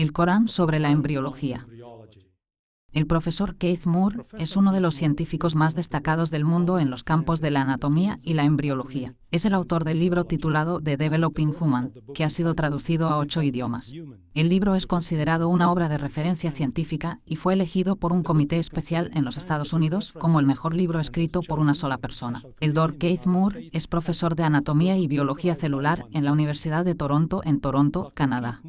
El Corán sobre la embriología. El profesor Keith Moore es uno de los científicos más destacados del mundo en los campos de la anatomía y la embriología. Es el autor del libro titulado The Developing Human, que ha sido traducido a 8 idiomas. El libro es considerado una obra de referencia científica y fue elegido por un comité especial en los Estados Unidos como el mejor libro escrito por una sola persona. El Dr. Keith Moore es profesor de anatomía y biología celular en la Universidad de Toronto en Toronto, Canadá.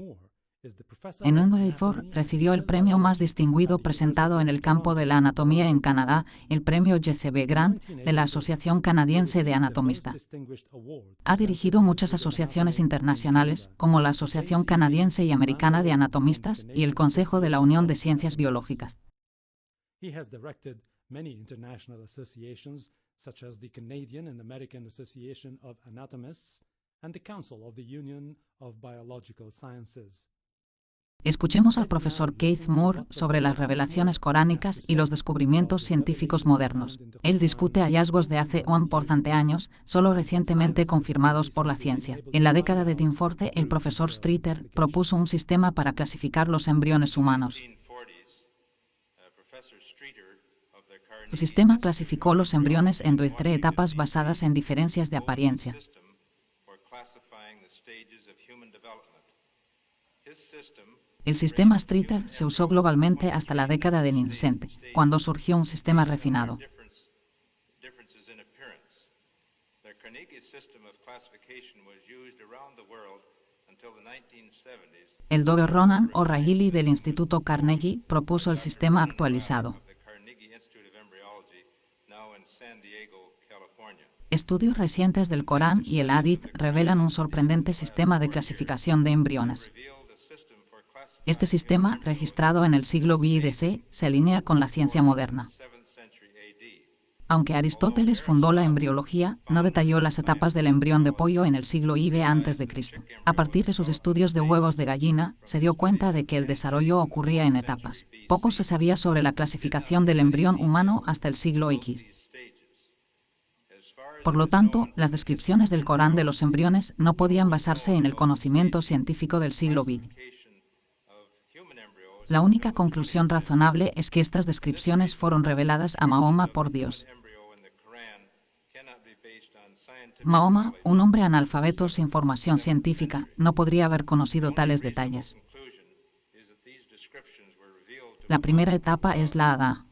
En 2004 recibió el premio más distinguido presentado en el campo de la anatomía en Canadá, el premio J.C.B. Grant de la Asociación Canadiense de Anatomistas. Ha dirigido muchas asociaciones internacionales, como la Asociación Canadiense y Americana de Anatomistas y el Consejo de la Unión de Ciencias Biológicas. Many international associations, such as the Canadian and American Association of Anatomists and the Council of the Union of Biological Sciences. Escuchemos al profesor Keith Moore sobre las revelaciones coránicas y los descubrimientos científicos modernos. Él discute hallazgos de hace por años, solo recientemente confirmados por la ciencia. En la década de 1940, el profesor Streeter propuso un sistema para clasificar los embriones humanos. Su sistema clasificó los embriones en 13 etapas basadas en diferencias de apariencia. El sistema Streeter se usó globalmente hasta la década de 1960, cuando surgió un sistema refinado. El Dr. Ronan O'Rahilly del Instituto Carnegie propuso el sistema actualizado. Estudios recientes del Corán y el Hadith revelan un sorprendente sistema de clasificación de embriones. Este sistema, registrado en el siglo BIDC, se alinea con la ciencia moderna. Aunque Aristóteles fundó la embriología, no detalló las etapas del embrión de pollo en el siglo IV a.C. A partir de sus estudios de huevos de gallina, se dio cuenta de que el desarrollo ocurría en etapas. Poco se sabía sobre la clasificación del embrión humano hasta el siglo X. Por lo tanto, las descripciones del Corán de los embriones no podían basarse en el conocimiento científico del siglo XX. La única conclusión razonable es que estas descripciones fueron reveladas a Mahoma por Dios. Mahoma, un hombre analfabeto sin formación científica, no podría haber conocido tales detalles. La primera etapa es la Hadá.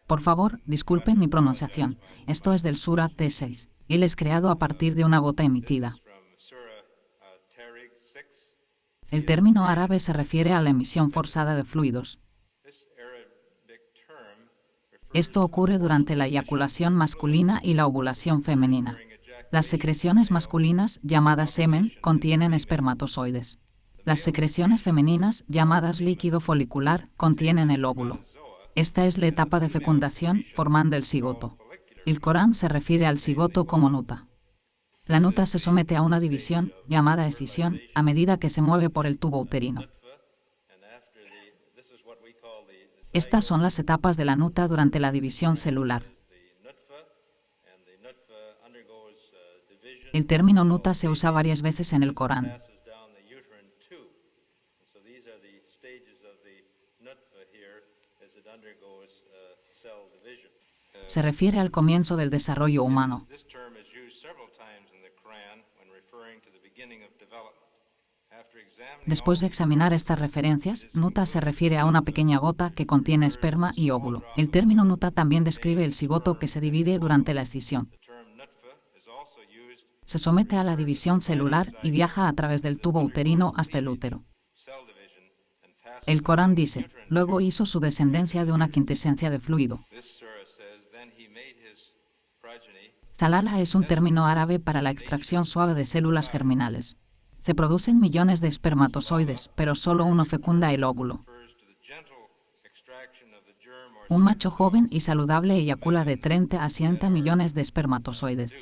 Por favor, disculpen mi pronunciación. Esto es del Sura T6. Él es creado a partir de una gota emitida. El término árabe se refiere a la emisión forzada de fluidos. Esto ocurre durante la eyaculación masculina y la ovulación femenina. Las secreciones masculinas, llamadas semen, contienen espermatozoides. Las secreciones femeninas, llamadas líquido folicular, contienen el óvulo. Esta es la etapa de fecundación, formando el cigoto. El Corán se refiere al cigoto como nuta. La nuta se somete a una división, llamada escisión, a medida que se mueve por el tubo uterino. Estas son las etapas de la nuta durante la división celular. El término nuta se usa varias veces en el Corán. Se refiere al comienzo del desarrollo humano. Después de examinar estas referencias, nuta se refiere a una pequeña gota que contiene esperma y óvulo. El término nuta también describe el cigoto que se divide durante la escisión. Se somete a la división celular y viaja a través del tubo uterino hasta el útero. El Corán dice, luego hizo su descendencia de una quintesencia de fluido. Salala es un término árabe para la extracción suave de células germinales. Se producen millones de espermatozoides, pero solo uno fecunda el óvulo. Un macho joven y saludable eyacula de 30 a 100 millones de espermatozoides.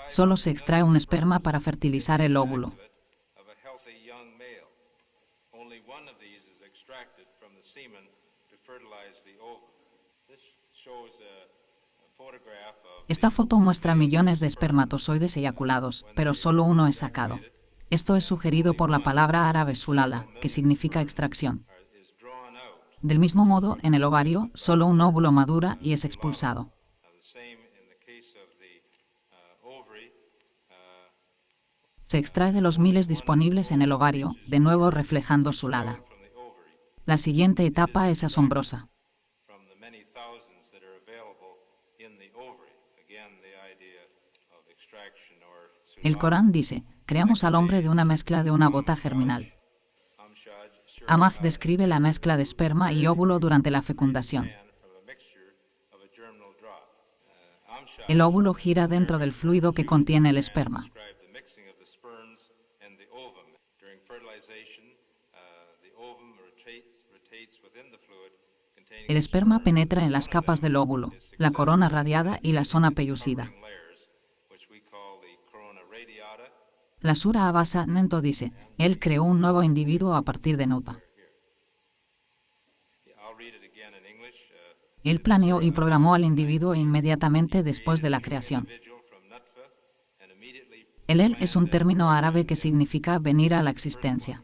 Solo se extrae un esperma para fertilizar el óvulo. Esta foto muestra millones de espermatozoides eyaculados, pero solo uno es sacado. Esto es sugerido por la palabra árabe sulala, que significa extracción. Del mismo modo, en el ovario, solo un óvulo madura y es expulsado. Se extrae de los miles disponibles en el ovario, de nuevo reflejando sulala. La siguiente etapa es asombrosa. El Corán dice, creamos al hombre de una mezcla de una gota germinal. Amaj describe la mezcla de esperma y óvulo durante la fecundación. El óvulo gira dentro del fluido que contiene el esperma. El esperma penetra en las capas del óvulo, la corona radiada y la zona pellucida. La Sura Abasa Nento dice, él creó un nuevo individuo a partir de Nutfa. Él planeó y programó al individuo inmediatamente después de la creación. El es un término árabe que significa venir a la existencia.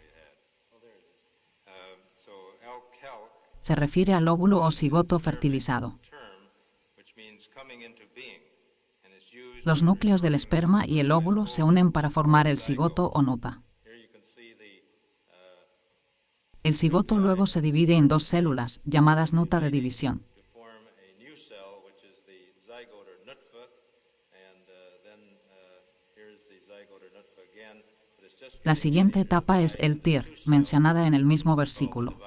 Se refiere al óvulo o cigoto fertilizado. Los núcleos del esperma y el óvulo se unen para formar el cigoto o nuta. El cigoto luego se divide en dos células, llamadas nuta de división. La siguiente etapa es el tir, mencionada en el mismo versículo.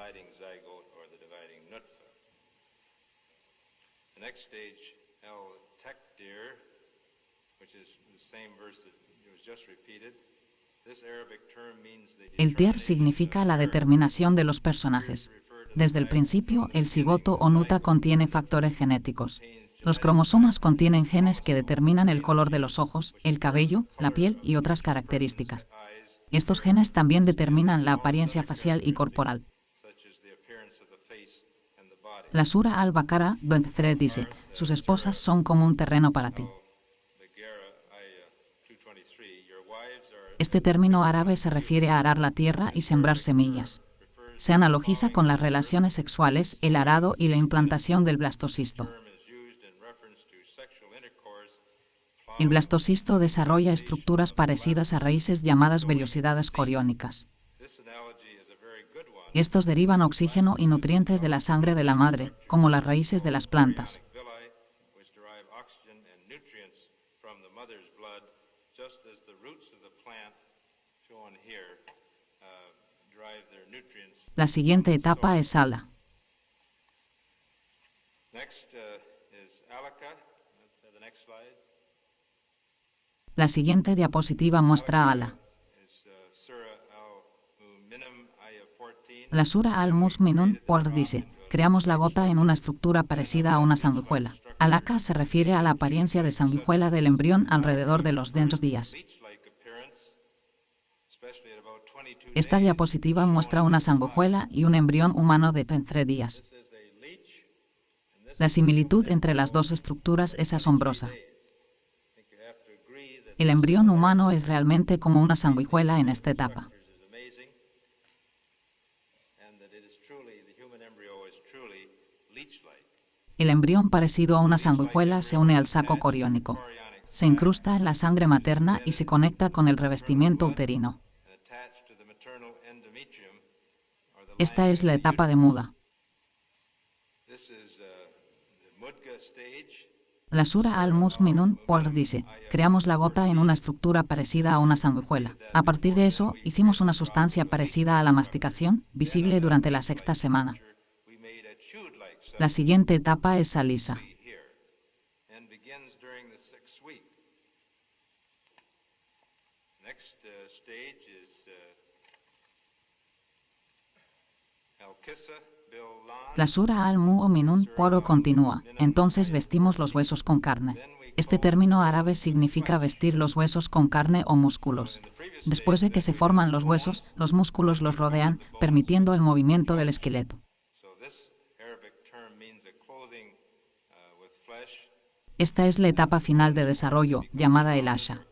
El tir significa la determinación de los personajes. Desde el principio, el cigoto o nuta contiene factores genéticos. Los cromosomas contienen genes que determinan el color de los ojos, el cabello, la piel y otras características. Estos genes también determinan la apariencia facial y corporal. La Sura al-Baqara 23 dice, sus esposas son como un terreno para ti. Este término árabe se refiere a arar la tierra y sembrar semillas. Se analogiza con las relaciones sexuales, el arado y la implantación del blastocisto. El blastocisto desarrolla estructuras parecidas a raíces llamadas vellosidades coriónicas. Estos derivan oxígeno y nutrientes de la sangre de la madre, como las raíces de las plantas. La siguiente etapa es ala. La siguiente diapositiva muestra ala. La Sura al-Mu'minun dice, creamos la gota en una estructura parecida a una sanguijuela. Alaka se refiere a la apariencia de sanguijuela del embrión alrededor de los 2 días. Esta diapositiva muestra una sanguijuela y un embrión humano de 3 días. La similitud entre las dos estructuras es asombrosa. El embrión humano es realmente como una sanguijuela en esta etapa. El embrión parecido a una sanguijuela se une al saco coriónico. Se incrusta en la sangre materna y se conecta con el revestimiento uterino. Esta es la etapa de muda. La Sura al-Mu'minun dice, creamos la gota en una estructura parecida a una sanguijuela. A partir de eso, hicimos una sustancia parecida a la masticación, visible durante la 6ª semana. La siguiente etapa es salisa. La Sura al-Mu'minun continúa, entonces vestimos los huesos con carne. Este término árabe significa vestir los huesos con carne o músculos. Después de que se forman los huesos, los músculos los rodean, permitiendo el movimiento del esqueleto. Esta es la etapa final de desarrollo, llamada el asha.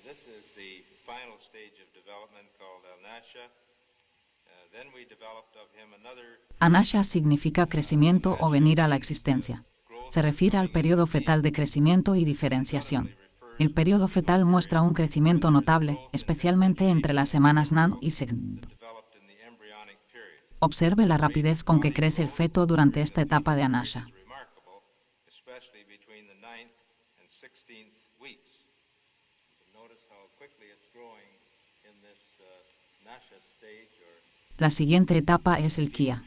This is the final stage of development called Al-Nasha. Then we developed of him another. Anasha significa crecimiento o venir a la existencia. Se refiere al periodo fetal de crecimiento y diferenciación. El periodo fetal muestra un crecimiento notable, especialmente entre las semanas nan y sexto. Observe la rapidez con que crece el feto durante esta etapa de Anasha. La siguiente etapa es el Kia.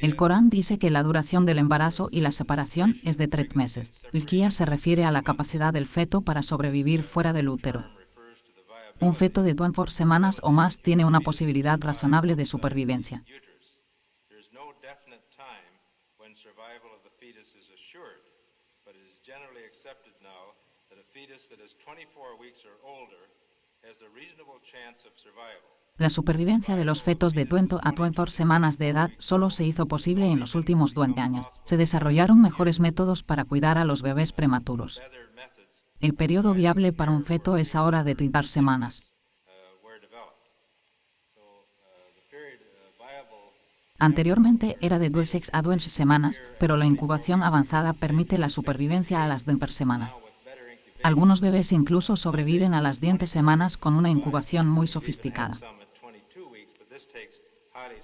El Corán dice que la duración del embarazo y la separación es de 3 meses. El Kia se refiere a la capacidad del feto para sobrevivir fuera del útero. Un feto de 24 semanas o más tiene una posibilidad razonable de supervivencia. La supervivencia de los fetos de 20 a 24 semanas de edad solo se hizo posible en los últimos 20 años. Se desarrollaron mejores métodos para cuidar a los bebés prematuros. El periodo viable para un feto es ahora de 30 semanas. Anteriormente era de 2 a 12 semanas, pero la incubación avanzada permite la supervivencia a las 20 semanas. Algunos bebés incluso sobreviven a las 10 semanas con una incubación muy sofisticada.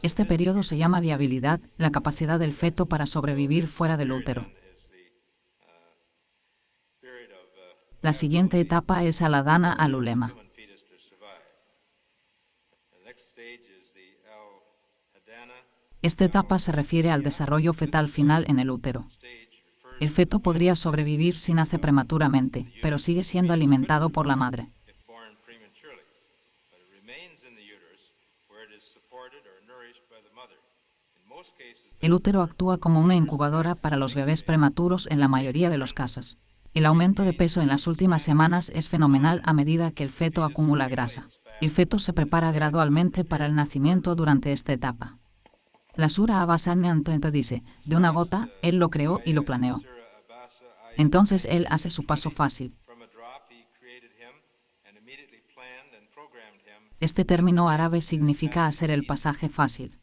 Este periodo se llama viabilidad, la capacidad del feto para sobrevivir fuera del útero. La siguiente etapa es Al-Adana al-Ulema. Esta etapa se refiere al desarrollo fetal final en el útero. El feto podría sobrevivir si nace prematuramente, pero sigue siendo alimentado por la madre. El útero actúa como una incubadora para los bebés prematuros en la mayoría de los casos. El aumento de peso en las últimas semanas es fenomenal a medida que el feto acumula grasa. El feto se prepara gradualmente para el nacimiento durante esta etapa. La Sura Abbasanian dice, de una gota, Él lo creó y lo planeó. Entonces Él hace su paso fácil. Este término árabe significa hacer el pasaje fácil.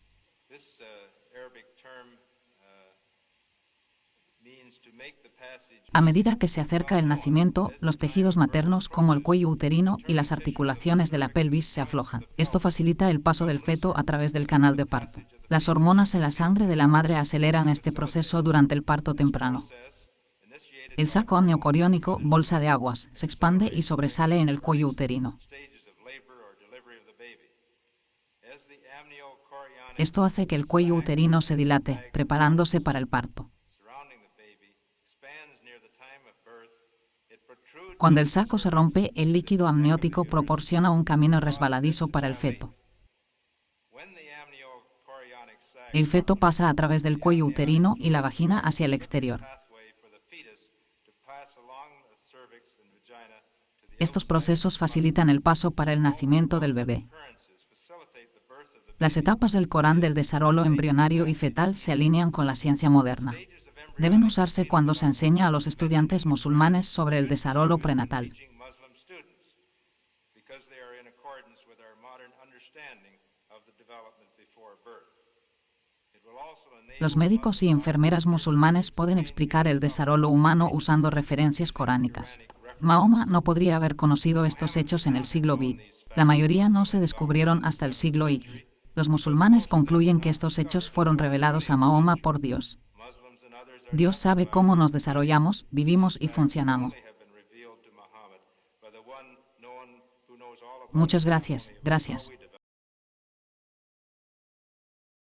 A medida que se acerca el nacimiento, los tejidos maternos como el cuello uterino y las articulaciones de la pelvis se aflojan. Esto facilita el paso del feto a través del canal de parto. Las hormonas en la sangre de la madre aceleran este proceso durante el parto temprano. El saco amniocoriónico, bolsa de aguas, se expande y sobresale en el cuello uterino. Esto hace que el cuello uterino se dilate, preparándose para el parto. Cuando el saco se rompe, el líquido amniótico proporciona un camino resbaladizo para el feto. El feto pasa a través del cuello uterino y la vagina hacia el exterior. Estos procesos facilitan el paso para el nacimiento del bebé. Las etapas del Corán del desarrollo embrionario y fetal se alinean con la ciencia moderna. Deben usarse cuando se enseña a los estudiantes musulmanes sobre el desarrollo prenatal. Los médicos y enfermeras musulmanes pueden explicar el desarrollo humano usando referencias coránicas. Mahoma no podría haber conocido estos hechos en el siglo XX. La mayoría no se descubrieron hasta el siglo XX. Los musulmanes concluyen que estos hechos fueron revelados a Mahoma por Dios. Dios sabe cómo nos desarrollamos, vivimos y funcionamos. Muchas gracias.